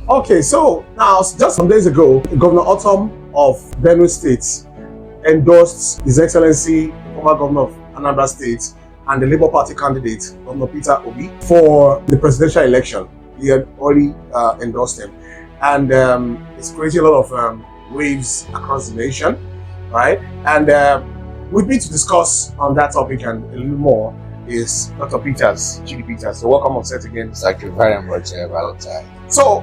Okay, so now just some days ago, Governor Ortom of Benue State endorsed His Excellency, former governor of Anambra State, and the Labour Party candidate, Governor Peter Obi, for the presidential election. He had already endorsed him, and it's creating a lot of waves across the nation, right? And with me to discuss on that topic and a little more is Dr. Peters, Chidi Peters. So welcome on set again. Thank you very much, Valentine. So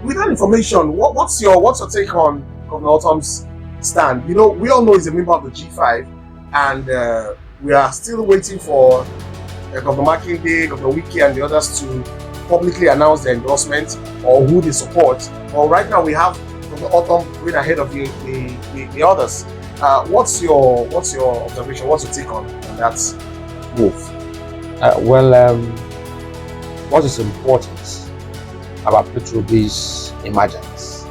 with that information, what's your take on Governor Ortom's stand? You know, we all know he's a member of the G5, and we are still waiting for Governor Makinde, Governor Wiki, and the others to publicly announce the endorsement or who they support. But right now we have Governor Ortom going ahead of the others. What's your observation? What's your take on that move? What is important about Peter Obi's emergence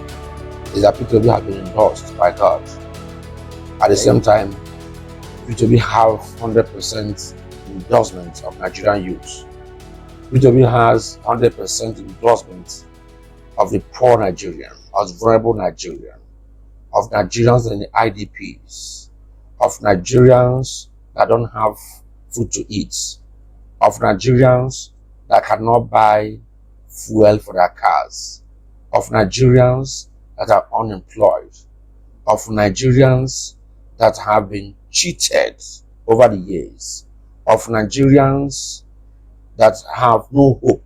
is that Peter Obi has been endorsed by God. At the same time, Peter Obi have 100% endorsement of Nigerian youth. Peter Obi has 100% endorsement of the poor Nigerian, of vulnerable Nigerian, of Nigerians in the IDPs, of Nigerians that don't have food to eat, of Nigerians that cannot buy fuel for their cars, of Nigerians that are unemployed, of Nigerians that have been cheated over the years, of Nigerians that have no hope,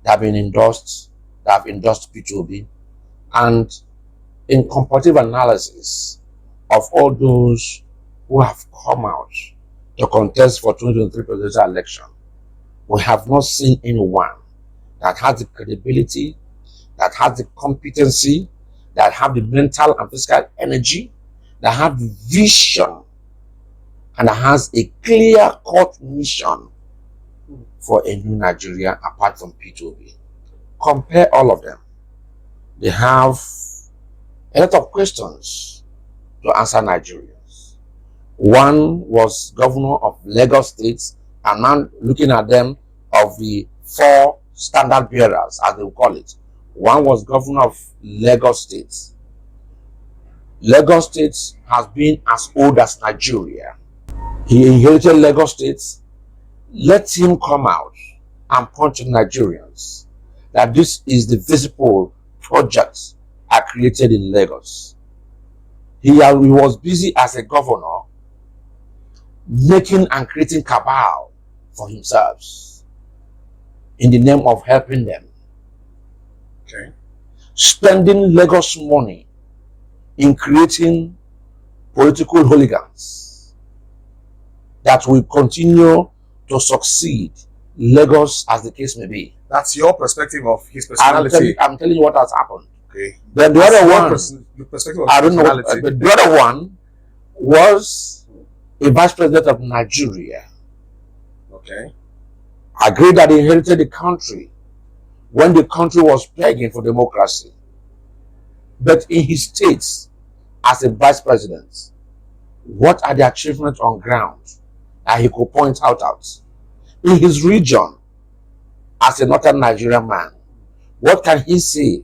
that have endorsed Peter Obi, and in comparative analysis of all those who have come out to contest for 2023 presidential election, we have not seen anyone that has the credibility, that has the competency, that have the mental and physical energy, that have the vision, and that has a clear-cut mission for a new Nigeria apart from Peter Obi. Compare all of them. They have a lot of questions to answer Nigerians. One was governor of Lagos State, and now looking at them of the four standard bearers, as they will call it. One was governor of Lagos State. Lagos State has been as old as Nigeria. He inherited Lagos State. Let him come out and point to Nigerians that this is the visible project I created in Lagos. He was busy as a governor making and creating cabal for himself in the name of helping them. Okay. Spending Lagos money in creating political hooligans that will continue to succeed Lagos as the case may be. That's your perspective of his personality. I'm telling you what has happened. Okay. Then the other one, the perspective of I don't know, personality. but the other one was a vice president of Nigeria. Okay. Agreed that he inherited the country when the country was begging for democracy. But in his states, as a vice president, what are the achievements on ground that he could point out? In his region, as a northern Nigerian man, what can he say?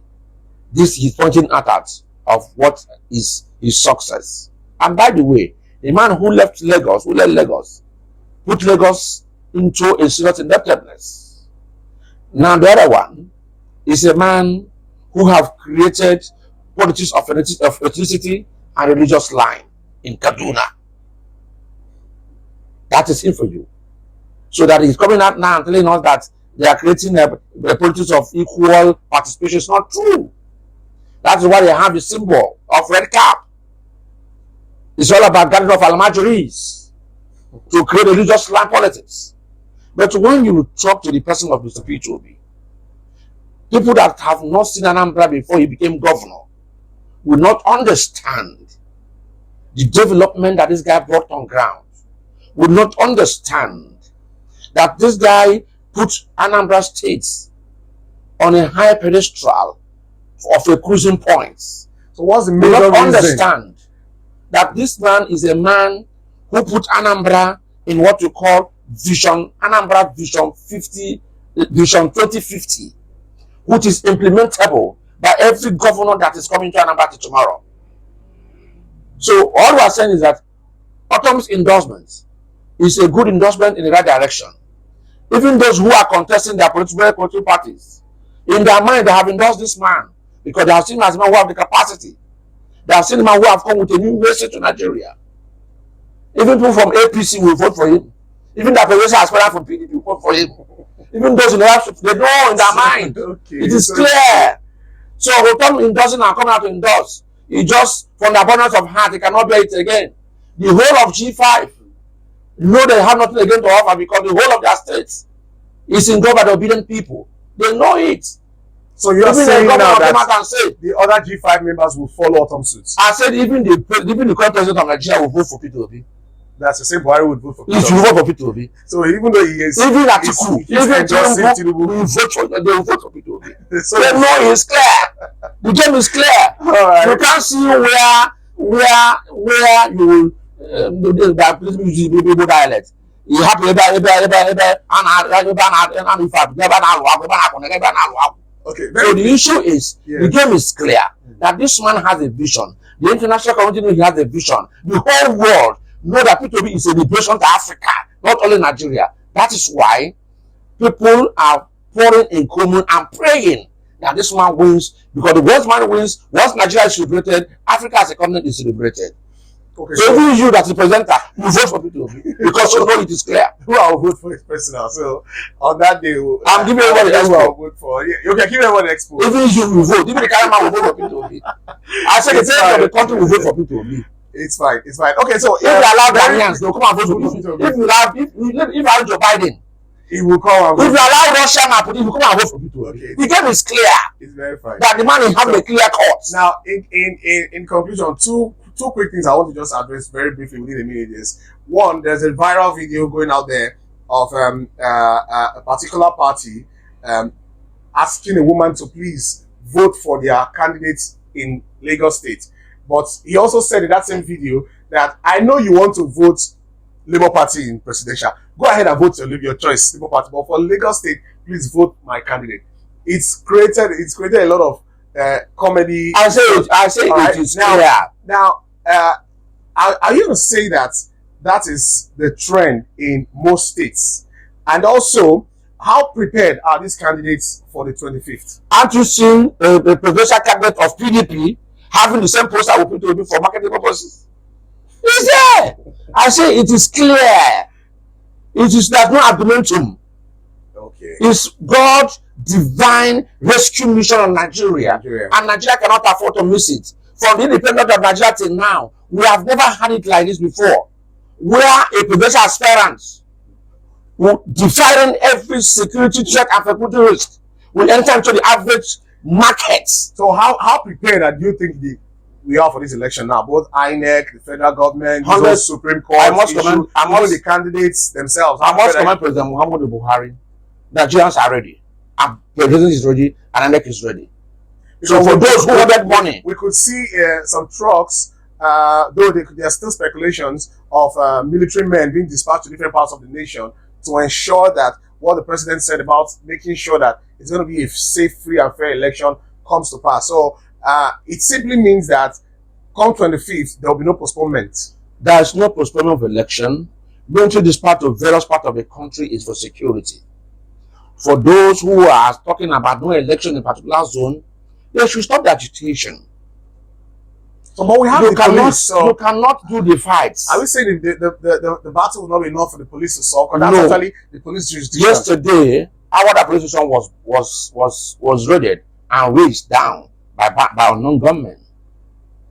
This he's pointing at of what is his success. And by the way, the man who left Lagos, put Lagos into a serious indebtedness. Now the other one is a man who have created politics of ethnicity and religious line in Kaduna. That is him for you. So that he's coming out now and telling us that they are creating a politics of equal participation. It's not true. That's why they have the symbol of red cap. It's all about gathering of almajiris to create religious line politics. But when you talk to the person of Mr. Peter Obi, people that have not seen Anambra before he became governor will not understand the development that this guy brought on ground, will not understand that this guy put Anambra State on a high pedestal of a cruising point. So what's the Will major not reason? understand that this man is a man who put Anambra in what you call Anambra Vision 2050, which is implementable by every governor that is coming to Anambra tomorrow. So all we are saying is that Ortom's endorsement is a good endorsement in the right direction. Even those who are contesting their political parties, in their mind they have endorsed this man because they have seen him as a man who have the capacity. They have seen him as a man who have come with a new message to Nigeria. Even people from APC will vote for him. Even the presidential aspirant from PDP will vote for him. Even those in the house, they know in their mind. Okay, it is clear. So Ortom endorsing and coming out to endorse. He just, from the abundance of heart, he cannot bear it again. The whole of G5 know they have nothing again to offer because the whole of their states is endorsed by the obedient people. They know it. So you are saying now that the other G5 members will follow Ortom suit? I said even the current president of Nigeria will vote for Peter Obi. That's the same Buhari would vote for Peter Obi. He will vote for Peter Obi. So even though he is, even Atiku, even Tinubu will vote for Peter Obi. So they know it's clear. The game is clear. Right. You can't see where you will the dialect. You have okay. So the issue is the game is clear that this man has a vision. The international community knows he has a vision. The whole world know that P2B is a liberation to Africa, not only Nigeria. That is why people are pouring in common and praying that this man wins, because the once man wins, once Nigeria is liberated, Africa as a continent is liberated. Okay, so even you that is the presenter, you vote for P2B because you know it is clear. Who I will vote for is personal. So on that day, I'm giving everybody the expo. Vote for. Yeah, you can give everyone the expo. Even you will vote. Even the cameraman will vote for P2B. I said the president of the country will vote for P2B. It's fine. It's fine. Okay, so if they allow Ghanaians, they'll come and vote for P2B. If you allow Joe Biden, he will come and vote. If you allow Russia and Putin, he will come and vote for P2B. Okay. The game is clear. It's very fine. That the man is having a clear court. Now, in conclusion, two quick things I want to just address very briefly within a minute is one, there's a viral video going out there of a particular party asking a woman to please vote for their candidates in Lagos State. But he also said in that same video that I know you want to vote Labour Party in presidential. Go ahead and vote your choice, Labour Party. But for Lagos State, please vote my candidate. It's created a lot of comedy. I say it is clear. Now, are you going to say that is the trend in most states? And also, how prepared are these candidates for the 25th? Aren't you seeing the presidential candidate of PDP having the same poster with P2B for marketing purposes? Is there? I say it is clear. There's no argumentum. Okay. It's God's divine rescue mission on Nigeria. And Nigeria cannot afford to miss it. From the independence of Nigeria till now, we have never had it like this before. Where a presidential aspirant will defying every security threat and security risk will enter into the average market. So how prepared do you think we are for this election now? Both INEC, the federal government, the Supreme Court, the candidates themselves. I must commend President Muhammadu Buhari. Nigerians are ready. And the president is ready, and INEC is ready. So for those who wanted money, we could see some trucks, though there are still speculations of military men being dispatched to different parts of the nation to ensure that what the president said about making sure that it's going to be a safe, free, and fair election comes to pass. So it simply means that come 25th, there will be no postponement. There is no postponement of election. Going to this various part of the country is for security. For those who are talking about no election in a particular zone, they should stop the agitation. So, but we have the police, so you cannot do the fights. Are we saying the battle will not be enough for the police to solve? Because that's actually the police jurisdiction. Yesterday, our police station was raided and razed down by unknown gunmen.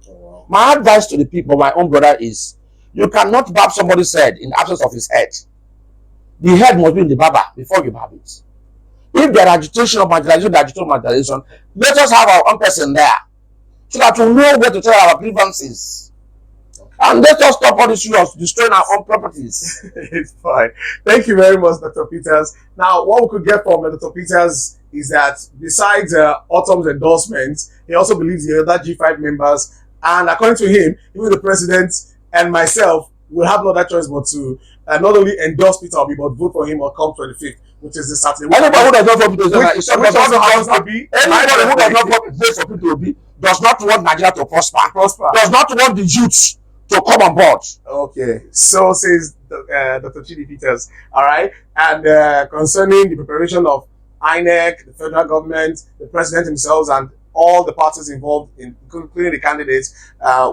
Oh, wow. My advice to the people, my own brother, is you cannot barb somebody's head in the absence of his head. The head must be in the barber before you barb it. If there are agitation or marginalization, let us have our own person there, so that we know where to tell our grievances. And let us stop all this use of destroying our own properties. It's fine. Thank you very much, Dr. Peters. Now, what we could get from Dr. Peters is that besides Ortom's endorsement, he also believes the other G5 members, and according to him, even the president and myself will have no other choice but to not only endorse Peter Obi, but vote for him on come 25th. which is this Saturday. Anybody who does not vote Peter Obi, Which also happens to be anybody who does not vote for Peter Obi does not want Nigeria to prosper. Does not want the youth to come on board. Okay, so says Dr. Chidi Peters. All right, and concerning the preparation of INEC, the federal government, the president himself, and all the parties involved, including the candidates,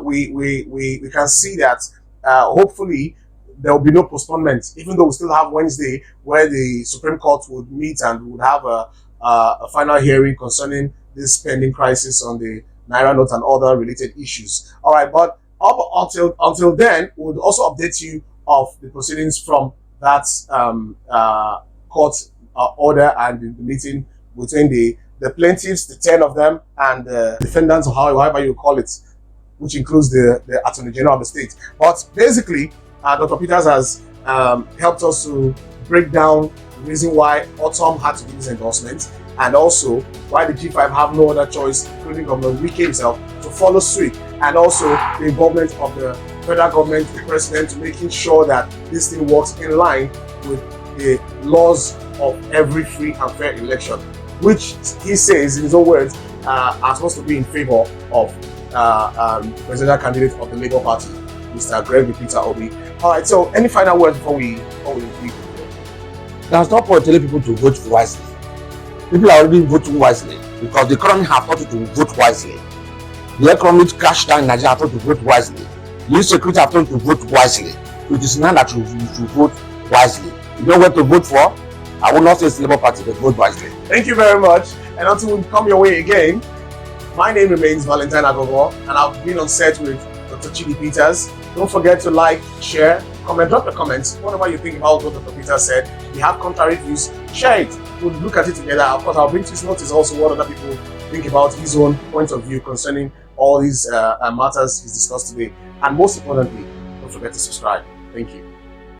we can see that hopefully there will be no postponement, even though we still have Wednesday where the Supreme Court would meet and would have a final hearing concerning this pending crisis on the Naira note and other related issues. All right, but until then, we would also update you of the proceedings from that court order and the meeting between the plaintiffs, the 10 of them, and the defendants, or however you call it, which includes the Attorney General of the state. But basically, Dr. Peters has helped us to break down the reason why Ortom had to give this endorsement, and also why the G5 have no other choice, including Governor Wike himself, to follow suit, and also the involvement of the federal government, the president, to making sure that this thing works in line with the laws of every free and fair election, which he says, in his own words, are supposed to be in favor of presidential candidate of the Labour Party, Mr. Greg Peter Obi. All right, so any final words before we leave? There's no point telling people to vote wisely. People are already voting wisely because the economy have taught you to vote wisely. The economic crash down in Nigeria have taught you to vote wisely. The insecurity have taught you to vote wisely. It is now that you should vote wisely. You know what to vote for? I will not say it's Labour Party, but vote wisely. Thank you very much. And until we come your way again, my name remains Valentine Agogo, and I've been on set with Dr. Chidi Peters. Don't forget to like, share, comment, drop the comments, whatever you think about what Dr. Peters said. If you have contrary views, share it. We'll look at it together. Of course, I'll bring to his notice also what other people think about his own point of view concerning all these matters he's discussed today. And most importantly, don't forget to subscribe. Thank you.